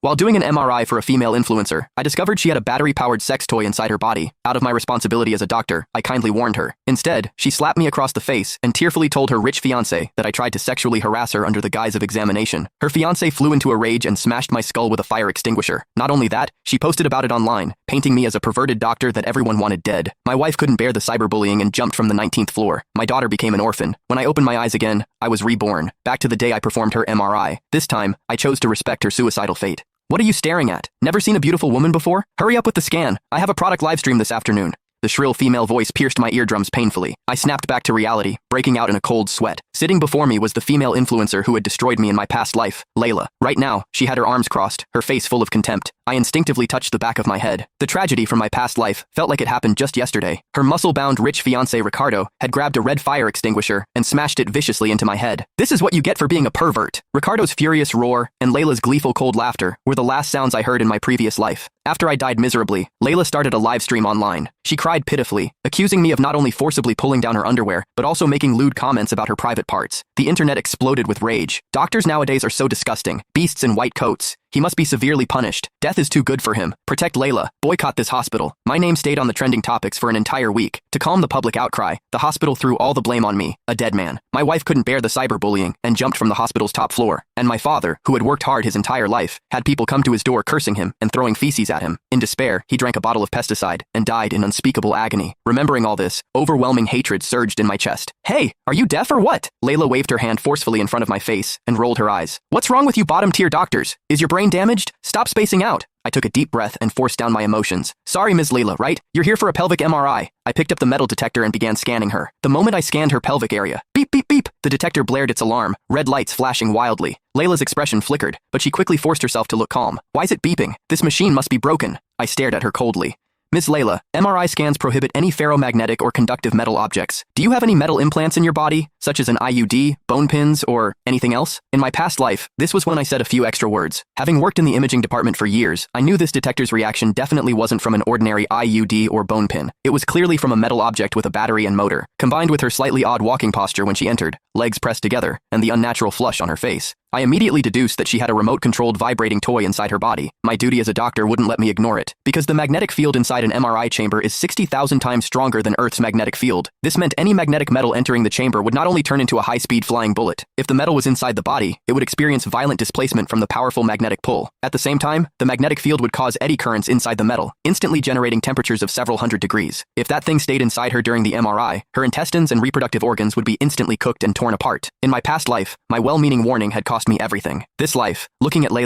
While doing an MRI for a female influencer, I discovered she had a battery-powered sex toy inside her body. Out of my responsibility as a doctor, I kindly warned her. Instead, she slapped me across the face and tearfully told her rich fiancé that I tried to sexually harass her under the guise of examination. Her fiancé flew into a rage and smashed my skull with a fire extinguisher. Not only that, she posted about it online, painting me as a perverted doctor that everyone wanted dead. My wife couldn't bear the cyberbullying and jumped from the 19th floor. My daughter became an orphan. When I opened my eyes again, I was reborn, back to the day I performed her MRI. This time, I chose to respect her suicidal fate. What are you staring at? Never seen a beautiful woman before? Hurry up with the scan. I have a product livestream this afternoon. The shrill female voice pierced my eardrums painfully. I snapped back to reality, breaking out in a cold sweat. Sitting before me was the female influencer who had destroyed me in my past life, Layla. Right now, she had her arms crossed, her face full of contempt. I instinctively touched the back of my head. The tragedy from my past life felt like it happened just yesterday. Her muscle-bound rich fiancé Ricardo had grabbed a red fire extinguisher and smashed it viciously into my head. This is what you get for being a pervert. Ricardo's furious roar and Layla's gleeful cold laughter were the last sounds I heard in my previous life. After I died miserably, Layla started a live stream online. She cried pitifully, accusing me of not only forcibly pulling down her underwear, but also making lewd comments about her private parts. The internet exploded with rage. Doctors nowadays are so disgusting. Beasts in white coats. He must be severely punished. Death is too good for him. Protect Layla. Boycott this hospital. My name stayed on the trending topics for an entire week. To calm the public outcry, the hospital threw all the blame on me, a dead man. My wife couldn't bear the cyberbullying and jumped from the hospital's top floor. And my father, who had worked hard his entire life, had people come to his door cursing him and throwing feces at him. In despair, he drank a bottle of pesticide and died in unspeakable agony. Remembering all this, overwhelming hatred surged in my chest. Hey, are you deaf or what? Layla waved her hand forcefully in front of my face and rolled her eyes. What's wrong with you bottom-tier doctors? Is your brain damaged? Stop spacing out. I took a deep breath and forced down my emotions. Sorry, Ms. Layla, right? You're here for a pelvic MRI. I picked up the metal detector and began scanning her. The moment I scanned her pelvic area, beep, beep, beep, the detector blared its alarm, red lights flashing wildly. Layla's expression flickered, but she quickly forced herself to look calm. Why is it beeping? This machine must be broken. I stared at her coldly. Ms. Layla, MRI scans prohibit any ferromagnetic or conductive metal objects. Do you have any metal implants in your body, such as an IUD, bone pins, or anything else? In my past life, this was when I said a few extra words. Having worked in the imaging department for years, I knew this detector's reaction definitely wasn't from an ordinary IUD or bone pin. It was clearly from a metal object with a battery and motor, combined with her slightly odd walking posture when she entered, legs pressed together, and the unnatural flush on her face. I immediately deduced that she had a remote-controlled vibrating toy inside her body. My duty as a doctor wouldn't let me ignore it, because the magnetic field inside an MRI chamber is 60,000 times stronger than Earth's magnetic field. This meant any magnetic metal entering the chamber would not only turn into a high-speed flying bullet. If the metal was inside the body, it would experience violent displacement from the powerful magnetic pull. At the same time, the magnetic field would cause eddy currents inside the metal, instantly generating temperatures of several hundred degrees. If that thing stayed inside her during the MRI, her intestines and reproductive organs would be instantly cooked and torn apart. In my past life, my well-meaning warning had cost me everything. This life, looking at Layla